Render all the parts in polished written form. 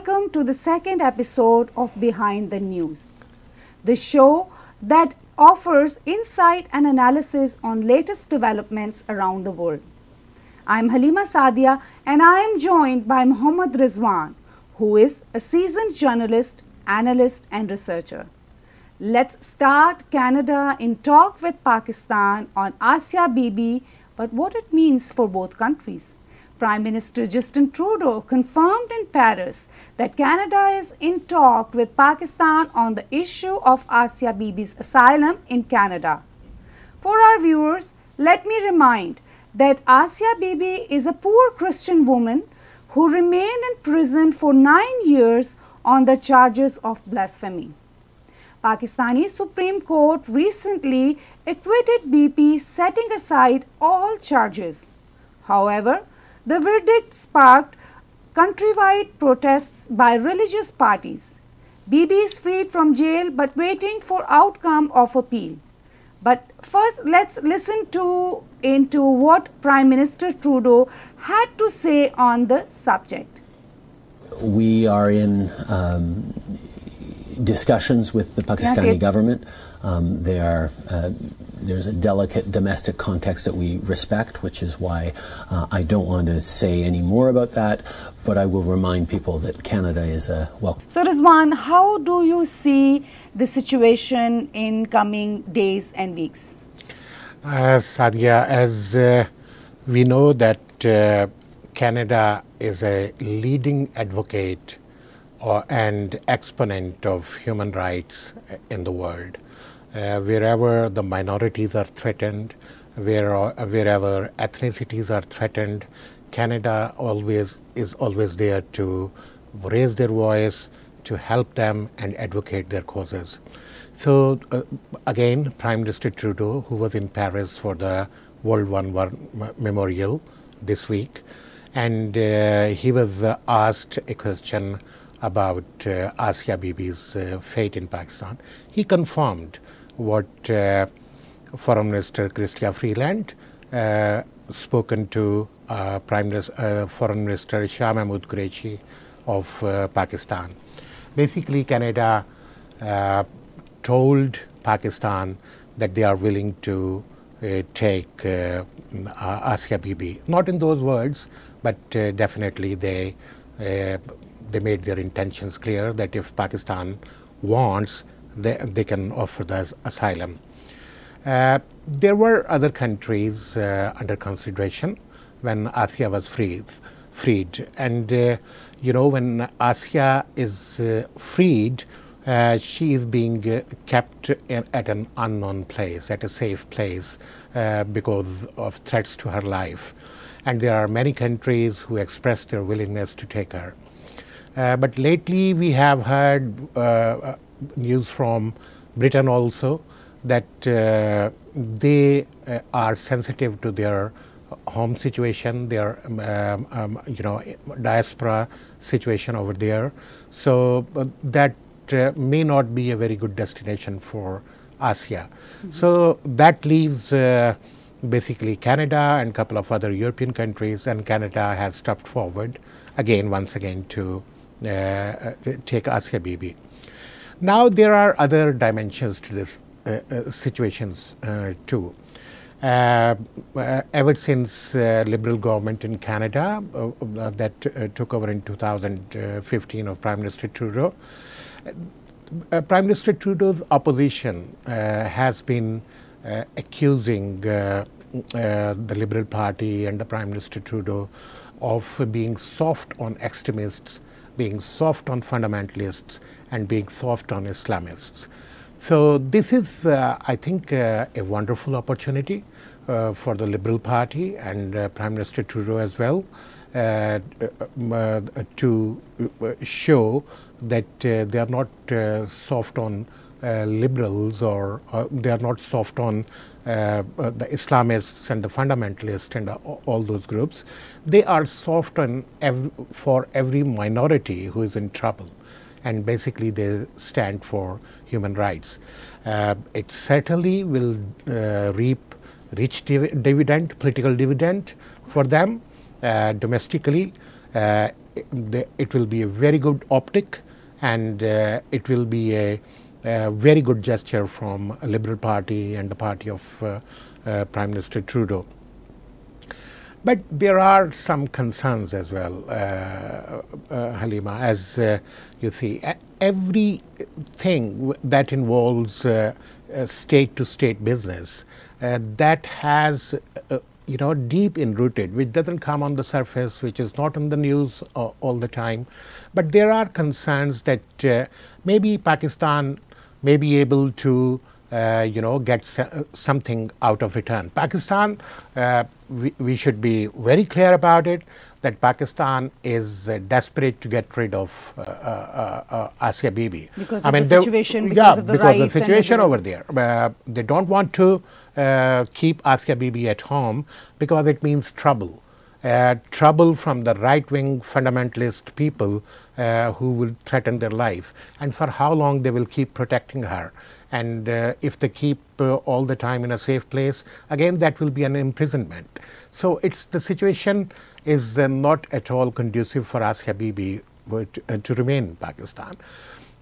welcome to the second episode of Behind the News, the show that offers insight and analysis on latest developments around the world. I'm Halima Sadia and I am joined by Mohammad Rizwan, who is a seasoned journalist, analyst and researcher. Let's start Canada in talk with Pakistan on Aasia Bibi, but what it means for both countries. Prime Minister Justin Trudeau confirmed in Paris that Canada is in talk with Pakistan on the issue of Aasia Bibi's asylum in Canada. For our viewers, let me remind that Aasia Bibi is a poor Christian woman who remained in prison for 9 years on the charges of blasphemy. Pakistani Supreme Court recently acquitted Bibi, setting aside all charges. However, the verdict sparked countrywide protests by religious parties. Bibi is freed from jail but waiting for outcome of appeal. But first, let's listen into what Prime Minister Trudeau had to say on the subject. We are in discussions with the Pakistani government. There's a delicate domestic context that we respect, which is why I don't want to say any more about that, but I will remind people that Canada is a welcome. So Rizwan, how do you see the situation in coming days and weeks? Sadia, as we know that Canada is a leading advocate and exponent of human rights in the world. Wherever the minorities are threatened, wherever ethnicities are threatened, Canada is always there to raise their voice, to help them and advocate their causes. So again, Prime Minister Trudeau, who was in Paris for the World War Memorial this week, and he was asked a question about Aasia Bibi's fate in Pakistan. He confirmed what Foreign Minister Chrystia Freeland spoken to Foreign Minister Shah Mahmood Qureshi of Pakistan. Basically, Canada told Pakistan that they are willing to take Aasia Bibi. Not in those words, but definitely they made their intentions clear that if Pakistan wants, they can offer the asylum. There were other countries under consideration when Aasia was freed. And you know, when Aasia is freed, she is being kept at an unknown place, at a safe place, because of threats to her life. And there are many countries who expressed their willingness to take her. But lately we have heard news from Britain also that they are sensitive to their home situation, their diaspora situation over there. So that may not be a very good destination for Aasia. So that leaves basically Canada and a couple of other European countries, and Canada has stepped forward once again to take Aasia Bibi. Now there are other dimensions to this situations too. Ever since Liberal government in Canada that took over in 2015 of Prime Minister Trudeau, Prime Minister Trudeau's opposition has been accusing the Liberal Party and the Prime Minister Trudeau of being soft on extremists, being soft on fundamentalists, and being soft on Islamists. So this is, I think, a wonderful opportunity for the Liberal Party and Prime Minister Trudeau as well to show that they are not soft on liberals, or they are not soft on the Islamists and the fundamentalists and all those groups. They are soft on for every minority who is in trouble, and basically they stand for human rights. It certainly will reap rich dividend, political dividend for them domestically. it will be a very good optic, and it will be a very good gesture from a Liberal Party and the party of Prime Minister Trudeau. But there are some concerns as well, Halima, as you see. Everything that involves state-to-state business that has, deep enrooted, which doesn't come on the surface, which is not on the news all the time. But there are concerns that maybe Pakistan may be able to get something out of return. Pakistan, we should be very clear about it, that Pakistan is desperate to get rid of Aasia Bibi. Because of the situation, because of the because of the situation over there. They don't want to keep Aasia Bibi at home because it means trouble. Trouble from the right-wing fundamentalist people who will threaten their life, and for how long they will keep protecting her. And if they keep all the time in a safe place, again that will be an imprisonment. So the situation is not at all conducive for Aasia Bibi to remain in Pakistan.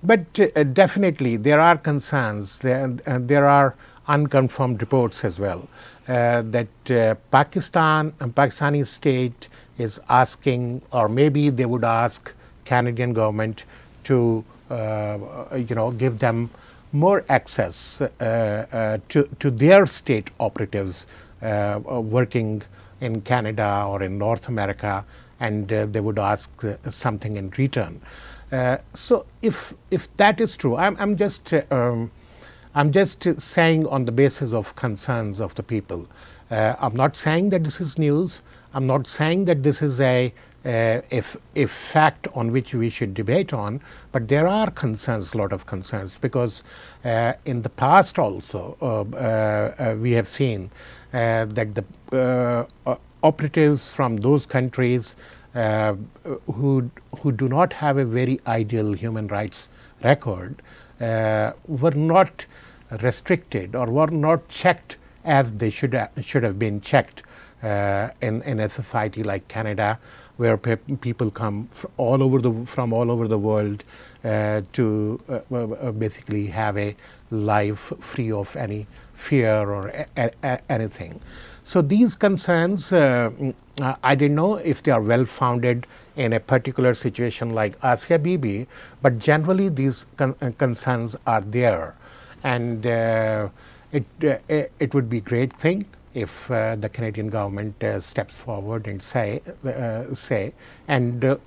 But definitely there are concerns, and there are unconfirmed reports as well, that Pakistani state is asking, or maybe they would ask Canadian government to give them more access to their state operatives working in Canada or in North America, and they would ask something in return. So if that is true, I'm just saying on the basis of concerns of the people. I'm not saying that this is news. I'm not saying that this is a fact on which we should debate on, but there are concerns, a lot of concerns, because in the past also we have seen that the operatives from those countries who do not have a very ideal human rights record were not restricted or were not checked as they should have been checked in a society like Canada, where people come from all over the world to basically have a life free of any fear or anything. So these concerns, I don't know if they are well founded in a particular situation like Aasia Bibi, but generally these concerns are there, and it would be a great thing if the Canadian government steps forward and say, and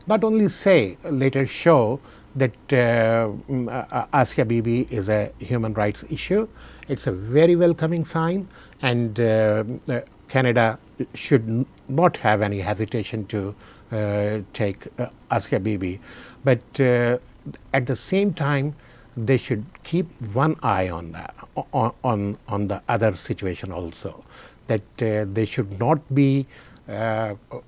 not only say, later show that Aasia Bibi is a human rights issue. It's a very welcoming sign, and Canada should not have any hesitation to take Aasia Bibi. But at the same time, they should keep one eye on that, on the other situation also, that they should not be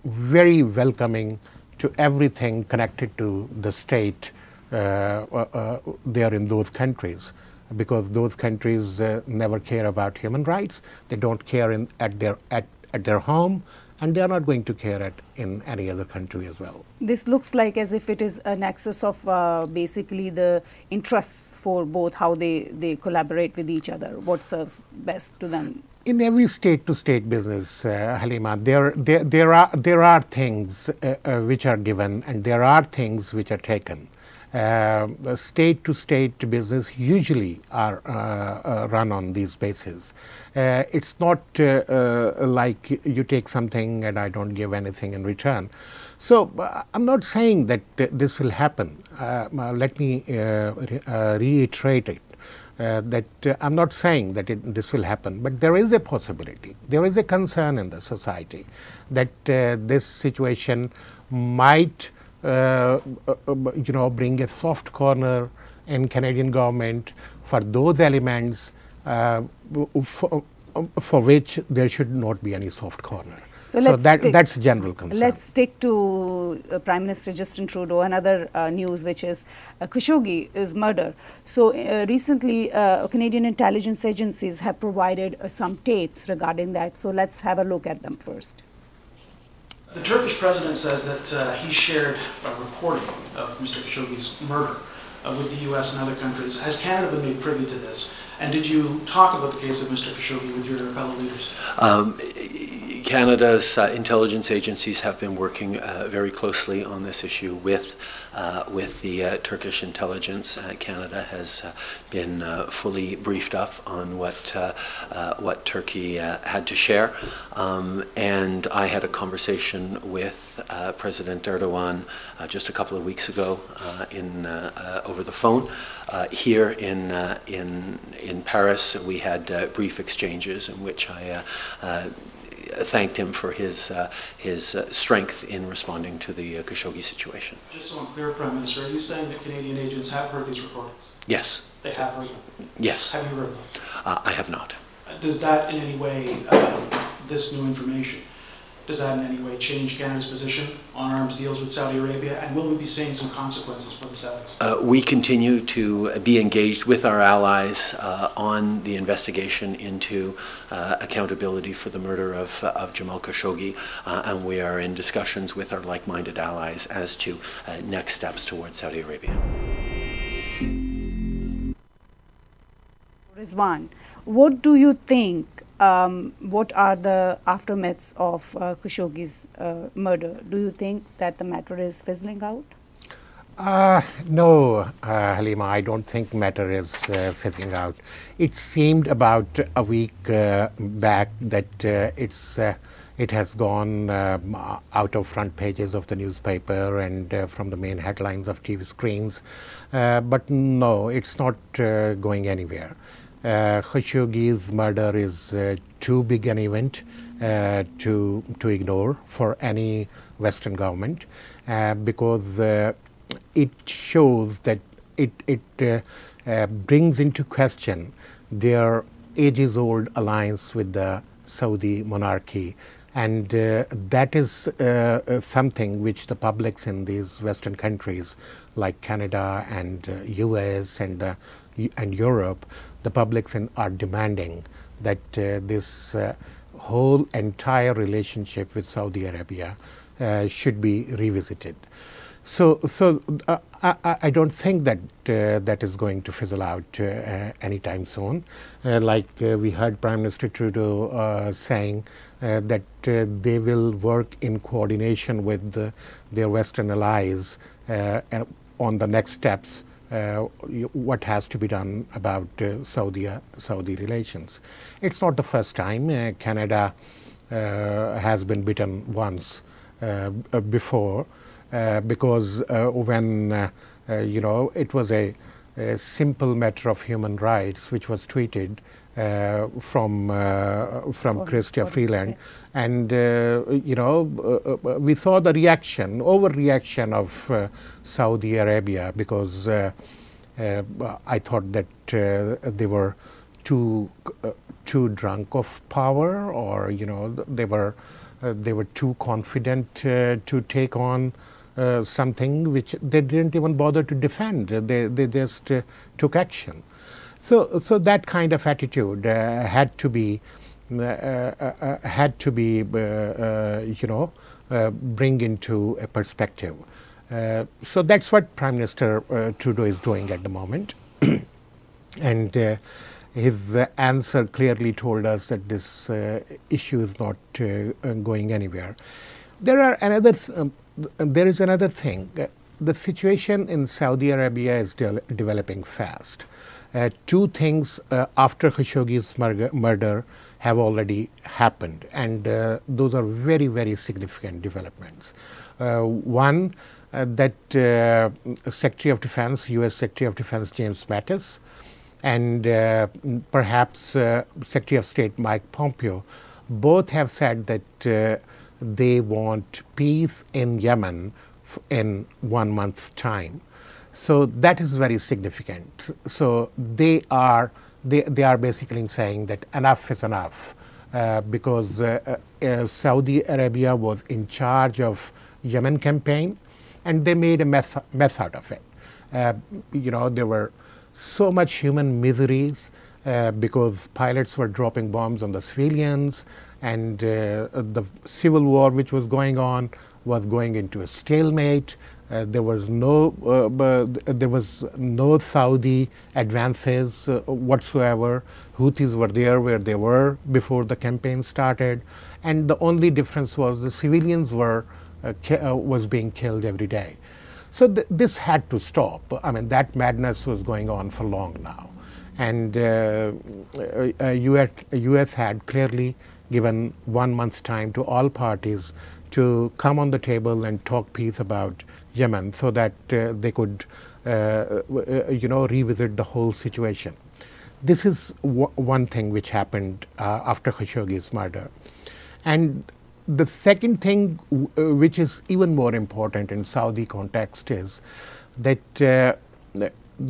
very welcoming to everything connected to the state there in those countries, because those countries never care about human rights. They don't care at their home, and they are not going to care in any other country as well. This looks like as if it is a nexus of basically the interests for both, how they collaborate with each other, what serves best to them. In every state-to-state business, Halima, there are things which are given, and there are things which are taken. State-to-state business usually are run on these bases. It's not like you take something and I don't give anything in return. So I'm not saying that this will happen. Let me reiterate it. That I'm not saying that this will happen, but there is a possibility. There is a concern in the society that this situation might bring a soft corner in Canadian government for those elements for which there should not be any soft corner. So that's general concern. Let's stick to Prime Minister Justin Trudeau. Another news, which is Khashoggi is murder. So recently, Canadian intelligence agencies have provided some tapes regarding that. So let's have a look at them first. The Turkish president says that he shared a recording of Mr. Khashoggi's murder with the U.S. and other countries. Has Canada been made privy to this? And did you talk about the case of Mr. Khashoggi with your fellow leaders? Canada's intelligence agencies have been working very closely on this issue with the Turkish intelligence. Canada has been fully briefed up on what Turkey had to share, and I had a conversation with President Erdogan just a couple of weeks ago over the phone. Here in Paris, we had brief exchanges in which I thanked him for his strength in responding to the Khashoggi situation. Just so I'm clear, Prime Minister, are you saying that Canadian agents have heard these recordings? Yes. They have heard them? Yes. Have you heard them? I have not. Does that in any way, this new information, does that in any way change Canada's position on arms deals with Saudi Arabia? And will we be seeing some consequences for the Saudis? We continue to be engaged with our allies on the investigation into accountability for the murder of Jamal Khashoggi, and we are in discussions with our like-minded allies as to next steps towards Saudi Arabia. Rizwan, what do you think? What are the aftermaths of Khashoggi's murder? Do you think that the matter is fizzling out? No, Halima, I don't think matter is fizzling out. It seemed about a week back that it has gone out of front pages of the newspaper and from the main headlines of TV screens. But no, it's not going anywhere. Khashoggi's murder is too big an event to ignore for any Western government because it shows that it brings into question their ages-old alliance with the Saudi monarchy, and that is something which the publics in these Western countries like Canada and US and Europe, the publics are demanding that this whole entire relationship with Saudi Arabia should be revisited. So I don't think that that is going to fizzle out anytime soon. Like we heard Prime Minister Trudeau saying that they will work in coordination with their Western allies on the next steps. What has to be done about Saudi relations. It's not the first time. Canada has been bitten once before because when it was a simple matter of human rights which was tweeted from Chrystia Freeland, and we saw the overreaction of Saudi Arabia because I thought that they were too drunk of power, or they were too confident to take on something which they didn't even bother to defend. They just took action. So that kind of attitude had to be bring into a perspective. So that's what Prime Minister Trudeau is doing at the moment, and his answer clearly told us that this issue is not going anywhere. There is another thing. The situation in Saudi Arabia is developing fast. Two things after Khashoggi's murder have already happened, and those are very, very significant developments. One, that Secretary of Defense, U.S. Secretary of Defense James Mattis, and perhaps Secretary of State Mike Pompeo, both have said that they want peace in Yemen in 1 month's time. So that is very significant. So they are basically saying that enough is enough because Saudi Arabia was in charge of Yemen campaign, and they made a mess out of it. There were so much human miseries because pilots were dropping bombs on the civilians, and the civil war which was going on was going into a stalemate. There was no Saudi advances whatsoever. Houthis were there where they were before the campaign started, and the only difference was the civilians was being killed every day. So this had to stop. I mean, that madness was going on for long now, and US had clearly given 1 month's time to all parties to come on the table and talk peace about Yemen, so that they could, revisit the whole situation. This is one thing which happened after Khashoggi's murder. And the second thing, which is even more important in Saudi context, is that the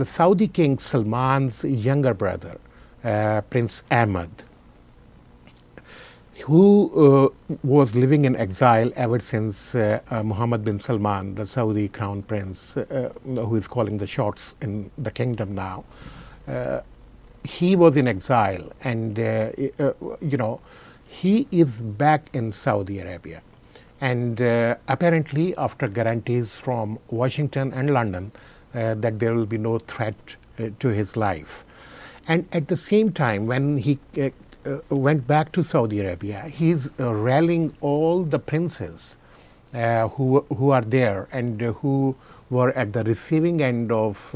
Saudi King Salman's younger brother, Prince Ahmed, who was living in exile ever since Mohammed bin Salman, the Saudi crown prince, who is calling the shots in the kingdom now, he was in exile, and he is back in Saudi Arabia. And apparently, after guarantees from Washington and London that there will be no threat to his life. And at the same time, when he went back to Saudi Arabia, he's rallying all the princes who are there and who were at the receiving end of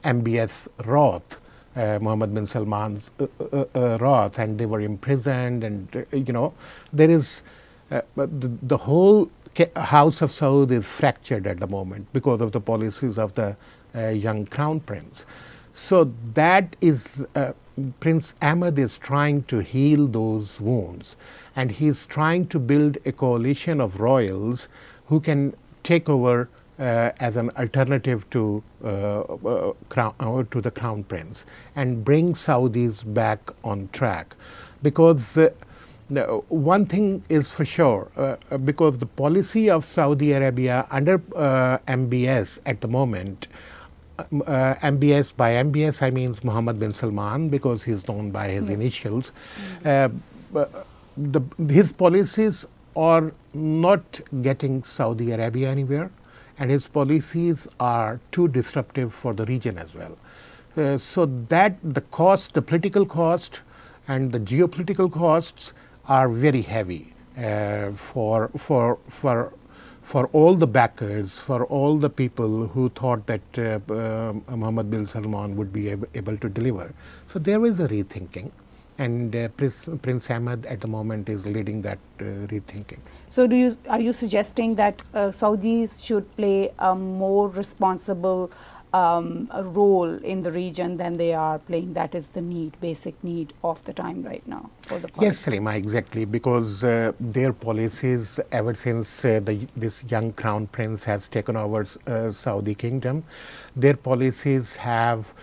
MBS wrath, Mohammed bin Salman's wrath, and they were imprisoned, and there is the whole House of Saud is fractured at the moment because of the policies of the young crown prince. So that is Prince Ahmed is trying to heal those wounds, and he is trying to build a coalition of royals who can take over as an alternative to the crown prince and bring Saudis back on track. Because one thing is for sure, because the policy of Saudi Arabia under MBS at the moment, MBS, by MBS I mean Mohammed bin Salman, because he is known by his initials. His policies are not getting Saudi Arabia anywhere, and his policies are too disruptive for the region as well. So that the cost, the political cost and the geopolitical costs are very heavy for all the backers, for all the people who thought that Mohammed bin Salman would be able to deliver. So there is a rethinking, and Prince Ahmed at the moment is leading that rethinking. So are you suggesting that Saudis should play a more responsible role in the region than they are playing? That is the basic need of the time right now for the party. Yes, Salima, exactly, because their policies ever since this young crown prince has taken over Saudi kingdom, their policies have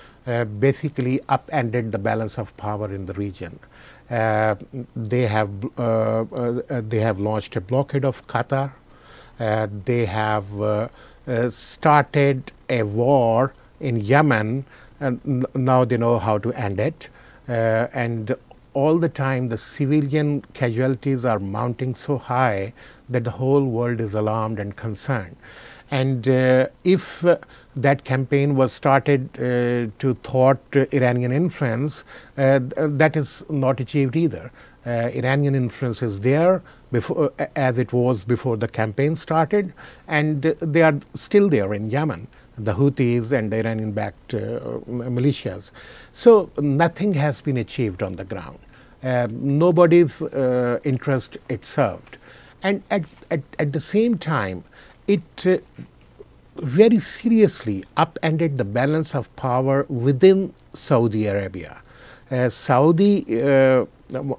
basically upended the balance of power in the region. They have launched a blockade of Qatar. They have started a war in Yemen, and now they know how to end it. And all the time the civilian casualties are mounting so high that the whole world is alarmed and concerned. And if that campaign was started to thwart Iranian influence, that is not achieved either. Iranian influence is there before, as it was before the campaign started, and they are still there in Yemen, the Houthis and the Iranian-backed militias. So nothing has been achieved on the ground. Nobody's interest it served. And at the same time, it very seriously upended the balance of power within Saudi Arabia. Saudi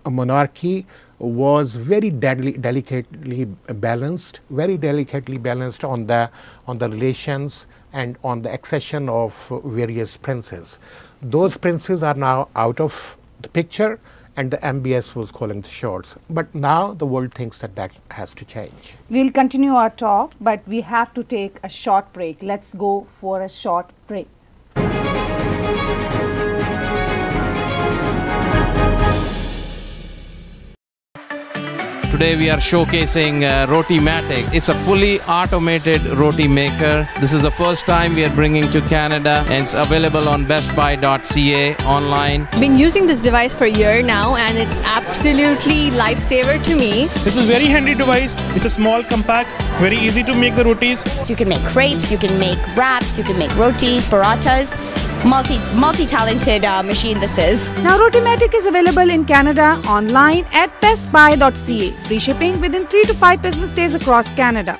monarchy was very delicately balanced on the relations and on the accession of various princes. Those princes are now out of the picture, and the MBS was calling the shots. But now the world thinks that that has to change. We'll continue our talk, but we have to take a short break. Let's go for a short break. Today we are showcasing Rotimatic. It's a fully automated roti maker. This is the first time we are bringing to Canada, and it's available on bestbuy.ca online. Been using this device for a year now, and it's absolutely lifesaver to me. This is a very handy device. It's a small, compact, very easy to make the rotis. So you can make crepes, you can make wraps, you can make rotis, parathas. Multi-talented machine this is. Now Rotimatic is available in Canada online at bestbuy.ca. Free shipping within 3 to 5 business days across Canada.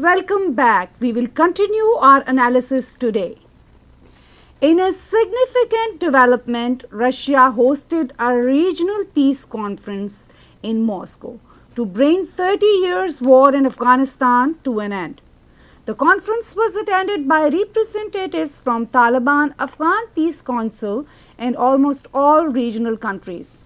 Welcome back. We will continue our analysis today. In a significant development, Russia hosted a regional peace conference in Moscow to bring 30 years war in Afghanistan to an end. The conference was attended by representatives from Taliban Afghan Peace Council and almost all regional countries.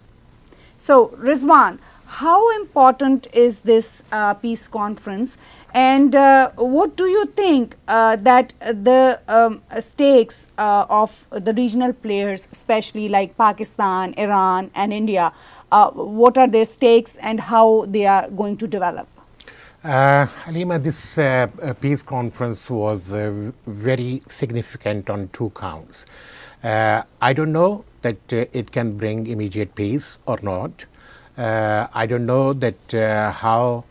So, Rizwan, how important is this peace conference, and what do you think that the stakes of the regional players, especially like Pakistan, Iran and India, what are their stakes and how they are going to develop? Halima, this peace conference was very significant on two counts. I don't know that it can bring immediate peace or not. I don't know that how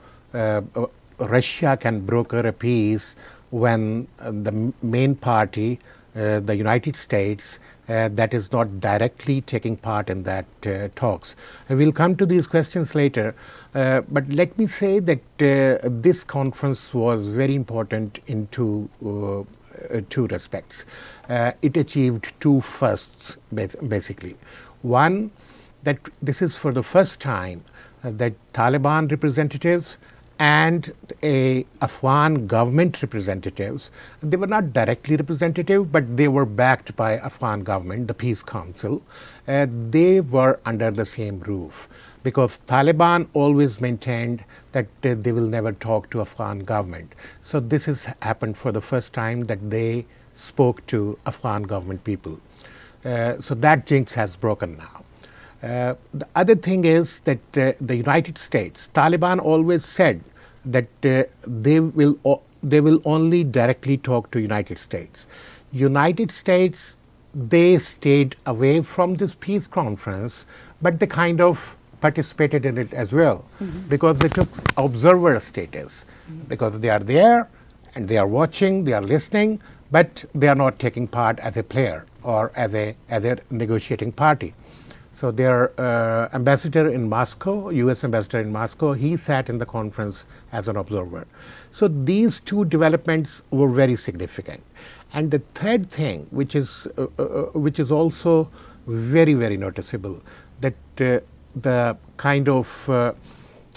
Russia can broker a peace when the main party, the United States, that is not directly taking part in that talks. We'll come to these questions later, but let me say that this conference was very important in two respects. It achieved two firsts, basically. One, that this is for the first time that Taliban representatives and Afghan government representatives, they were not directly representative, but they were backed by Afghan government, the Peace Council. They were under the same roof because Taliban always maintained that they will never talk to Afghan government. So this has happened for the first time that they spoke to Afghan government people. So that jinx has broken now. The other thing is that the United States, Taliban always said that they will only directly talk to United States. United States, they stayed away from this peace conference, but they kind of participated in it as well, because they took observer status, because they are there and they are watching, they are listening, but they are not taking part as a player or as a negotiating party. So their ambassador in Moscow, US ambassador in Moscow, he sat in the conference as an observer. So these two developments were very significant. And the third thing, which is also very, very noticeable, that the kind of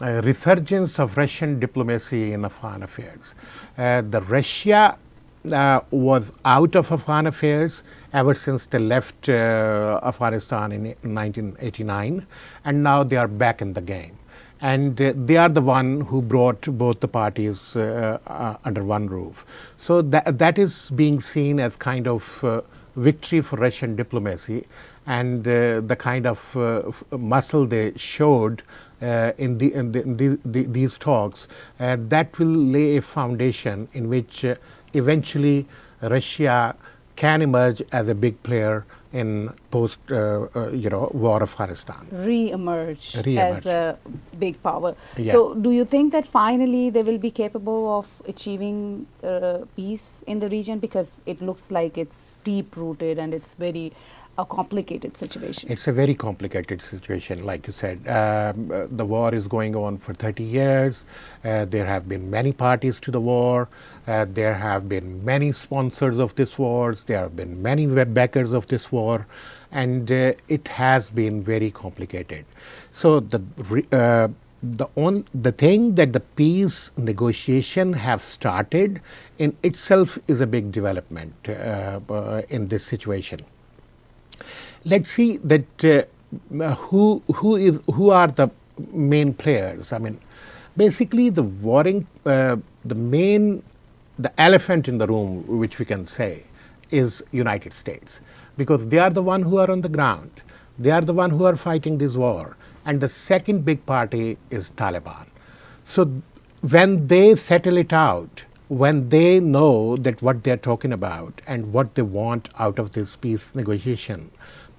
resurgence of Russian diplomacy in Afghan affairs. The Russia was out of Afghan affairs ever since they left Afghanistan in 1989, and now they are back in the game. And they are the one who brought both the parties under one roof. So that is being seen as kind of victory for Russian diplomacy, and the kind of muscle they showed in these talks, that will lay a foundation in which eventually Russia can emerge as a big player in post war Afghanistan. Re-emerge as a big power. Yeah. So do you think that finally they will be capable of achieving peace in the region, because it looks like it's deep rooted and it's very a complicated situation? It's a very complicated situation, like you said. The war is going on for 30 years. There have been many parties to the war. There have been many sponsors of this war. There have been many backers of this war. And it has been very complicated. So the thing that the peace negotiation have started in itself is a big development in this situation. Let's see that who are the main players. I mean, basically the elephant in the room, which we can say, is United States, because they are the one who are on the ground. They are the one who are fighting this war. And the second big party is Taliban. So when they settle it out, when they know that what they're talking about and what they want out of this peace negotiation,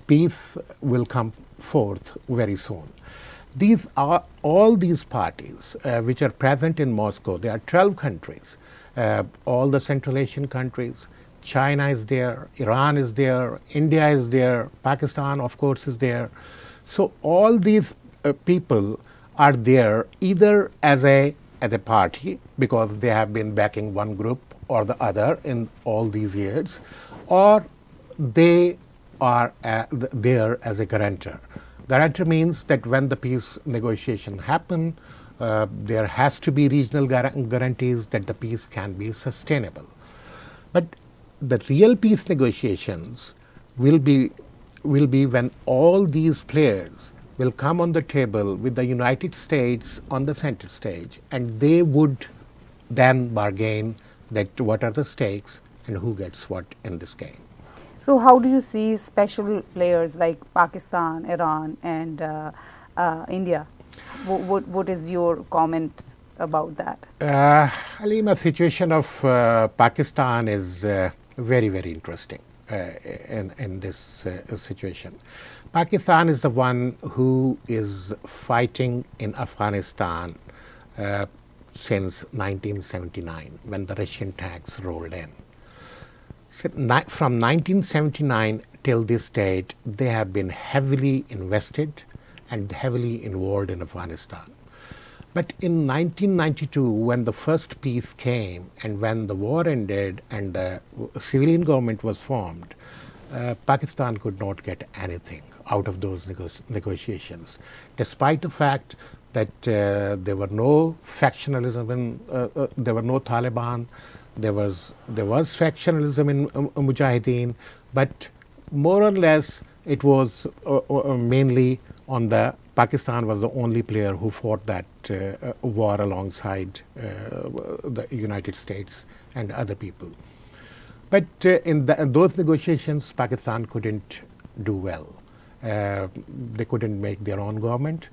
peace will come forth very soon. These are all these parties which are present in Moscow. There are 12 countries, all the Central Asian countries. China is there, Iran is there, India is there, Pakistan, of course, is there. So all these people are there either as a party, because they have been backing one group or the other in all these years, or they are there as a guarantor. Guarantor means that when the peace negotiation happen, there has to be regional guarantees that the peace can be sustainable. But the real peace negotiations will be when all these players will come on the table with the United States on the center stage, and they would then bargain that what are the stakes and who gets what in this game. So how do you see special players like Pakistan, Iran and India? What is your comment about that? Halima, situation of Pakistan is very, very interesting in this situation. Pakistan is the one who is fighting in Afghanistan since 1979, when the Russian tanks rolled in. So from 1979 till this date, they have been heavily invested and heavily involved in Afghanistan. But in 1992, when the first peace came and when the war ended and the civilian government was formed, Pakistan could not get anything out of those negotiations, despite the fact that there were no factionalism, there were no Taliban, there was factionalism in Mujahideen, but more or less it was mainly on the Pakistan was the only player who fought that war alongside the United States and other people. But in those negotiations, Pakistan couldn't do well. They couldn't make their own government.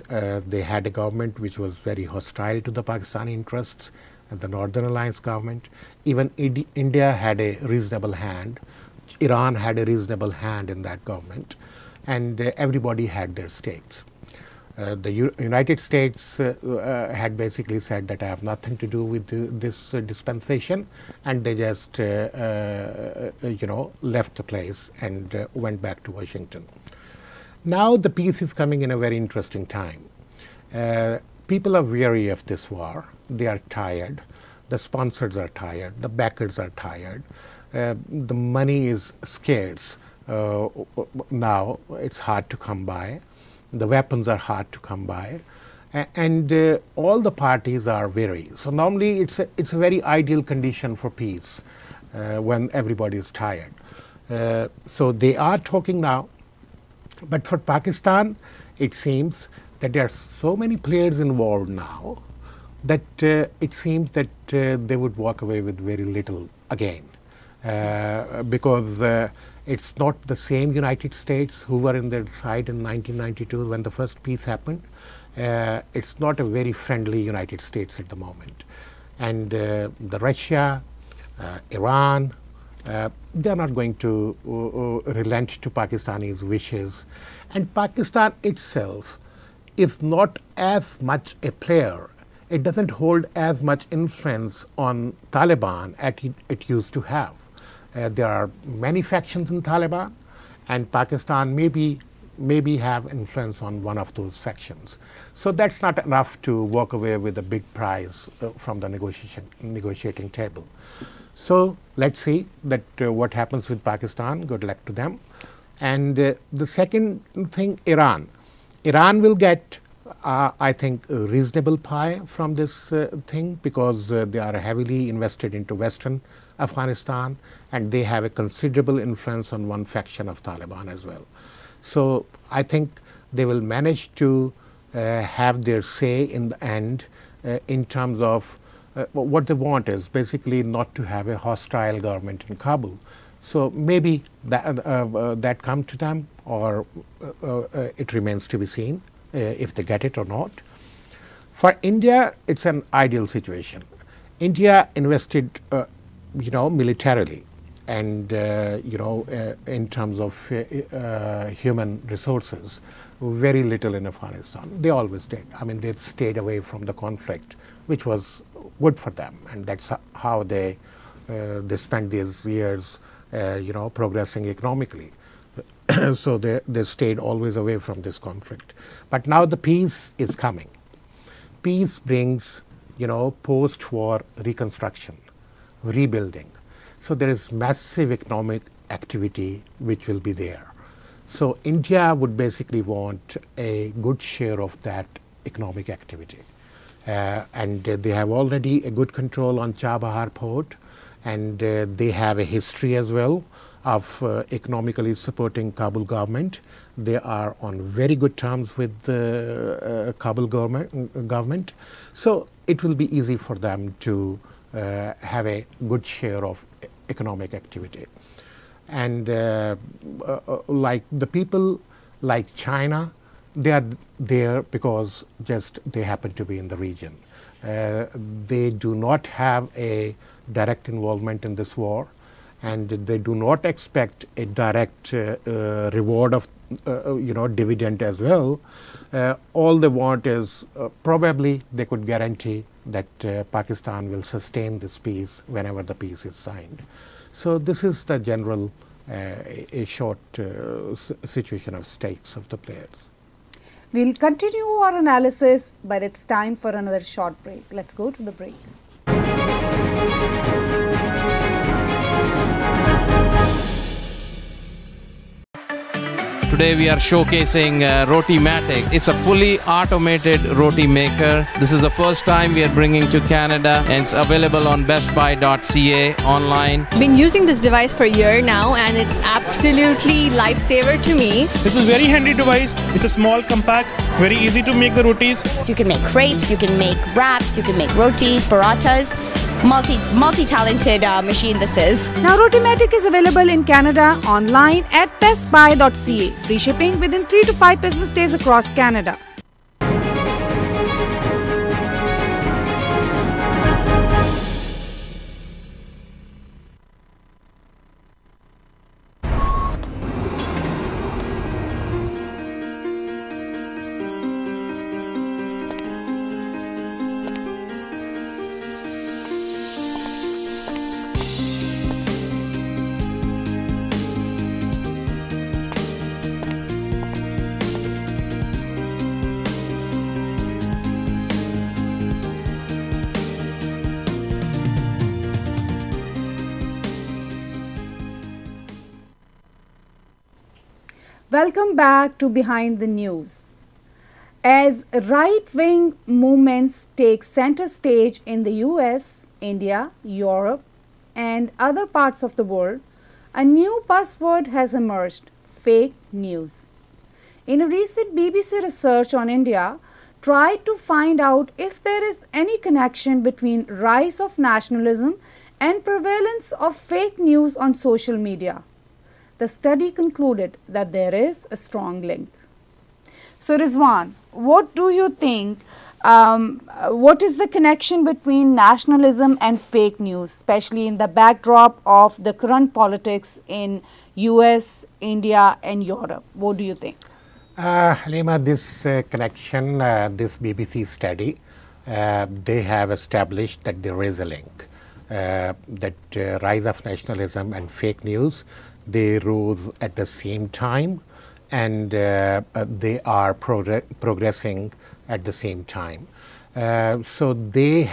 They had a government which was very hostile to the Pakistani interests, and the Northern Alliance government. Even India had a reasonable hand. Iran had a reasonable hand in that government, and everybody had their stakes. The United States had basically said that I have nothing to do with this dispensation, and they just left the place and went back to Washington. Now the peace is coming in a very interesting time. People are weary of this war. They are tired. The sponsors are tired. The backers are tired. The money is scarce. Now it's hard to come by. The weapons are hard to come by, and all the parties are weary. So normally it's a very ideal condition for peace when everybody is tired. So they are talking now, but for Pakistan, it seems that there are so many players involved now that it seems that they would walk away with very little again, because it's not the same United States who were in their side in 1992 when the first peace happened. It's not a very friendly United States at the moment. And the Russia, Iran, they're not going to relent to Pakistani's wishes. And Pakistan itself is not as much a player. It doesn't hold as much influence on Taliban as it used to have. There are many factions in Taliban, and Pakistan maybe have influence on one of those factions. So that's not enough to walk away with a big prize from the negotiating table. So let's see that what happens with Pakistan. Good luck to them. And the second thing, Iran. Iran will get, I think, a reasonable pie from this thing, because they are heavily invested into Western Afghanistan, and they have a considerable influence on one faction of Taliban as well. So I think they will manage to have their say in the end in terms of what they want is basically not to have a hostile government in Kabul. So maybe that come to them, or it remains to be seen if they get it or not. For India, it's an ideal situation. India invested, militarily, and in terms of human resources, very little in Afghanistan. They always did. I mean, they stayed away from the conflict, which was good for them, and that's how they spent these years, progressing economically. So they stayed always away from this conflict. But now the peace is coming. Peace brings, post-war reconstruction, rebuilding. So there is massive economic activity which will be there. So India would basically want a good share of that economic activity. And they have already a good control on Chabahar port, and they have a history as well of economically supporting Kabul government. They are on very good terms with the Kabul government. So it will be easy for them to have a good share of economic activity. And like the people like China, they are there because just they happen to be in the region. They do not have a direct involvement in this war, and they do not expect a direct reward of dividend as well. All they want is probably they could guarantee that Pakistan will sustain this peace whenever the peace is signed. So this is the general a short situation of stakes of the players. We'll continue our analysis, but it's time for another short break. Let's go to the break. Today we are showcasing Rotimatic. It's a fully automated roti maker. This is the first time we are bringing to Canada, and it's available on bestbuy.ca online. Been using this device for a year now, and it's absolutely lifesaver to me. This is very handy device. It's a small, compact, very easy to make the rotis. So you can make crepes, you can make wraps, you can make rotis, parathas. Multi-talented machine this is. Now Rotimatic is available in Canada online at bestbuy.ca. Free shipping within 3 to 5 business days across Canada. Welcome back to Behind the News. As right-wing movements take center stage in the US, India, Europe, and other parts of the world, a new buzzword has emerged: fake news. In a recent BBC research on India, tried to find out if there is any connection between rise of nationalism and prevalence of fake news on social media. The study concluded that there is a strong link. So Rizwan, what do you think? What is the connection between nationalism and fake news, especially in the backdrop of the current politics in US, India and Europe? What do you think? Halima, this connection, this BBC study, they have established that there is a link. that rise of nationalism and fake news, they rose at the same time, and they are progressing at the same time. So they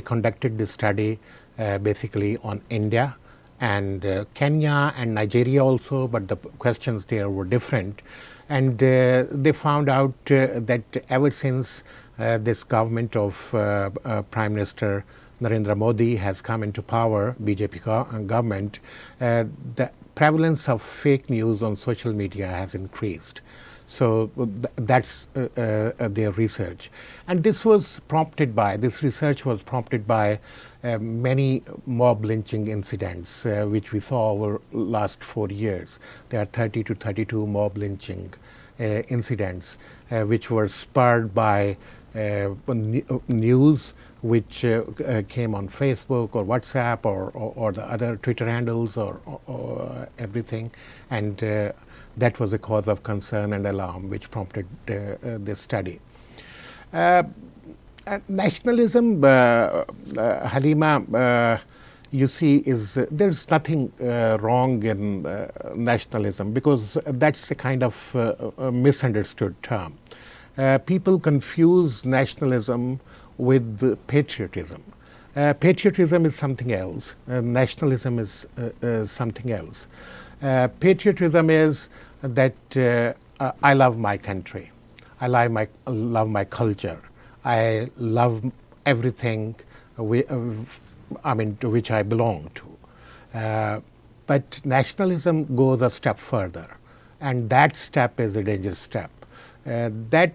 conducted this study basically on India and Kenya and Nigeria also, but the questions there were different. And they found out that ever since this government of Prime Minister Narendra Modi has come into power, BJP government, the prevalence of fake news on social media has increased. So that's their research. And this research was prompted by many mob lynching incidents, which we saw over last 4 years. There are 30 to 32 mob lynching incidents, which were spurred by news which came on Facebook or WhatsApp or the other Twitter handles or everything. And that was a cause of concern and alarm which prompted this study. Nationalism, Halima, you see, there's nothing wrong in nationalism, because that's a kind of misunderstood term. People confuse nationalism with patriotism. Patriotism is something else. Nationalism is something else. Patriotism is that I love my country. I love my culture. I love everything to which I belong to. But nationalism goes a step further, and that step is a dangerous step. That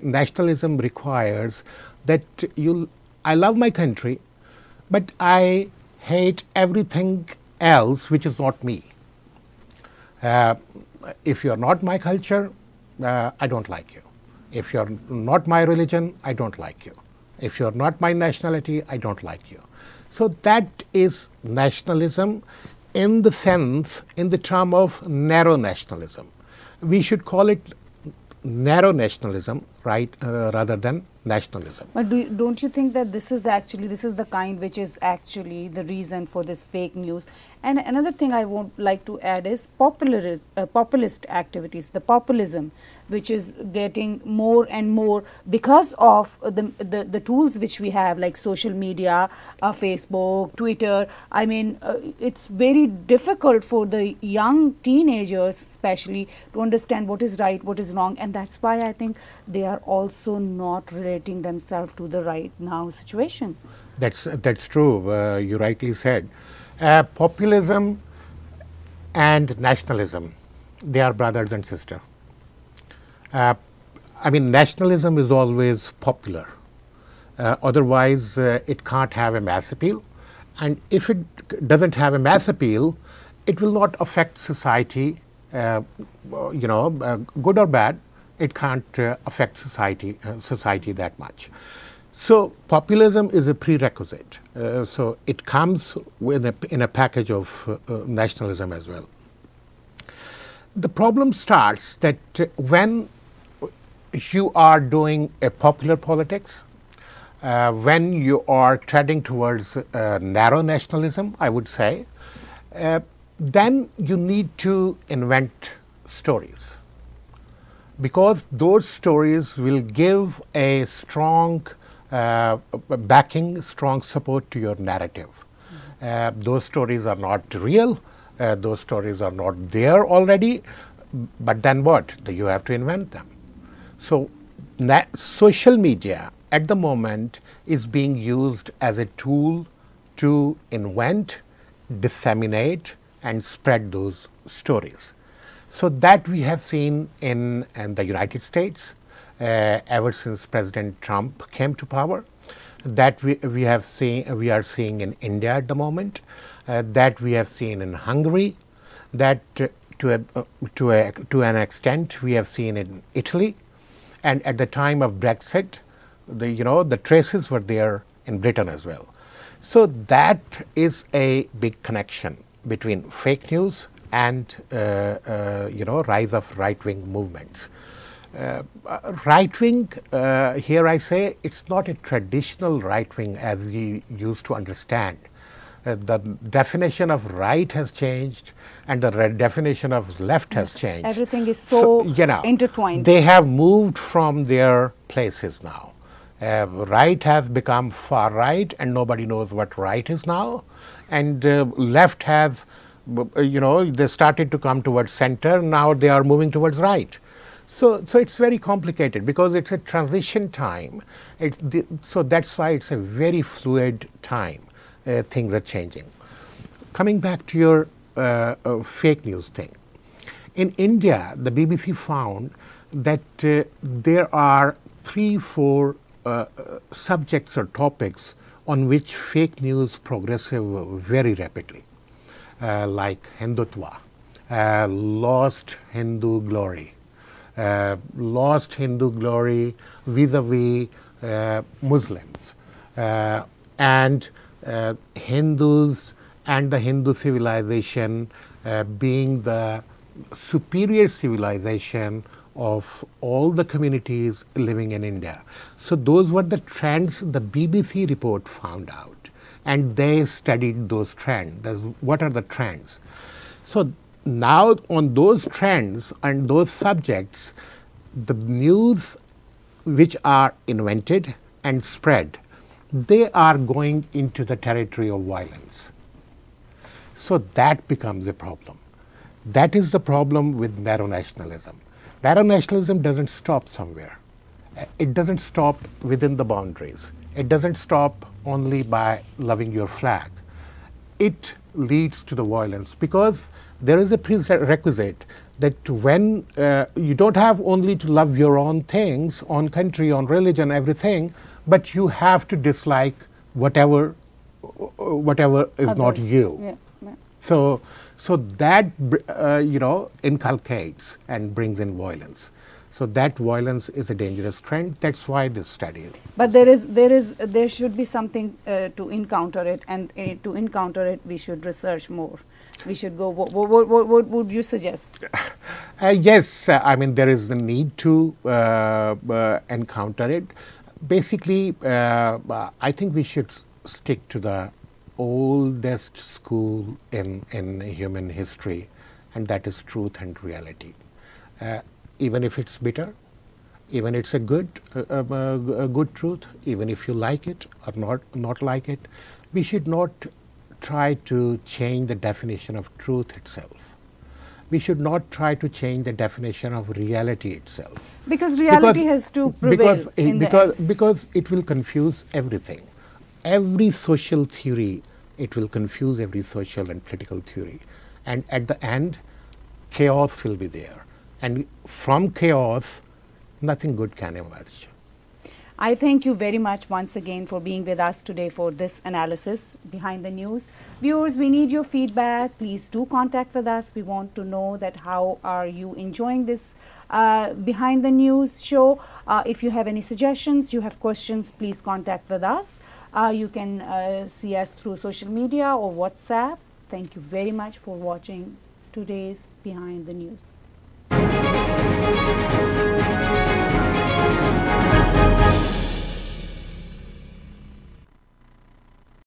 nationalism requires that I love my country, but I hate everything else which is not me. If you're not my culture, I don't like you. If you're not my religion, I don't like you. If you're not my nationality, I don't like you. So that is nationalism in the term of narrow nationalism. We should call it narrow nationalism, right, rather than nationalism. But don't you think that this is the kind which is actually the reason for this fake news? And another thing I would like to add is populist activities, the populism, which is getting more and more because of the tools which we have, like social media, Facebook, Twitter. I mean, it's very difficult for the young teenagers especially to understand what is right, what is wrong, and that's why I think they are also not relating themselves to the right now situation. That's true. You rightly said. Populism and nationalism, they are brothers and sisters. Nationalism is always popular. Otherwise, it can't have a mass appeal. And if it doesn't have a mass appeal, it will not affect society, good or bad. It can't affect society that much. So populism is a prerequisite. So it comes in a package of nationalism as well. The problem starts that when you are doing a popular politics, when you are treading towards narrow nationalism, I would say, then you need to invent stories, because those stories will give a strong backing, strong support to your narrative. Those stories are not real, those stories are not there already, but then what? You have to invent them. So social media at the moment is being used as a tool to invent, disseminate, and spread those stories. So that we have seen in the United States ever since President Trump came to power, that we are seeing in India at the moment, that we have seen in Hungary, that to an extent we have seen in Italy, and at the time of Brexit, the traces were there in Britain as well. So that is a big connection between fake news and rise of right-wing movements. Right wing, here I say, it's not a traditional right wing as we used to understand. The definition of right has changed and the definition of left has changed. Everything is so intertwined. They have moved from their places now. Right has become far right and nobody knows what right is now. And left has, they started to come towards center, now they are moving towards right. So it's very complicated because it's a transition time. So that's why it's a very fluid time. Things are changing. Coming back to your fake news thing. In India, the BBC found that there are 3-4 subjects or topics on which fake news progresses very rapidly, like Hindutva, lost Hindu glory, vis-a-vis Muslims, and Hindus and the Hindu civilization being the superior civilization of all the communities living in India. So those were the trends the BBC report found out, and they studied those trends. What are the trends? So now on those trends and those subjects, the news which are invented and spread, they are going into the territory of violence. So that becomes a problem. That is the problem with narrow nationalism. Narrow nationalism doesn't stop somewhere. It doesn't stop within the boundaries. It doesn't stop only by loving your flag. It leads to the violence because there is a prerequisite that when you don't have only to love your own things, own country, own religion, everything, but you have to dislike whatever is not you. Yeah, yeah. So that inculcates and brings in violence. So that violence is a dangerous trend. That's why this study is. But there should be something to encounter it, and to encounter it, we should research more. We should go. What would you suggest? Yes, I mean there is the need to encounter it. Basically, I think we should stick to the oldest school in human history, and that is truth and reality. Even if it's bitter, even it's a good truth, even if you like it or not like it, we should not try to change the definition of truth itself. We should not try to change the definition of reality itself. Because reality has to prevail because it will confuse everything. Every social theory, it will confuse every social and political theory. And at the end, chaos will be there. And from chaos, nothing good can emerge. I thank you very much once again for being with us today for this analysis behind the news. Viewers, we need your feedback. Please do contact with us. We want to know that how are you enjoying this behind the news show. If you have any suggestions, you have questions, please contact with us. You can see us through social media or WhatsApp. Thank you very much for watching today's Behind the News.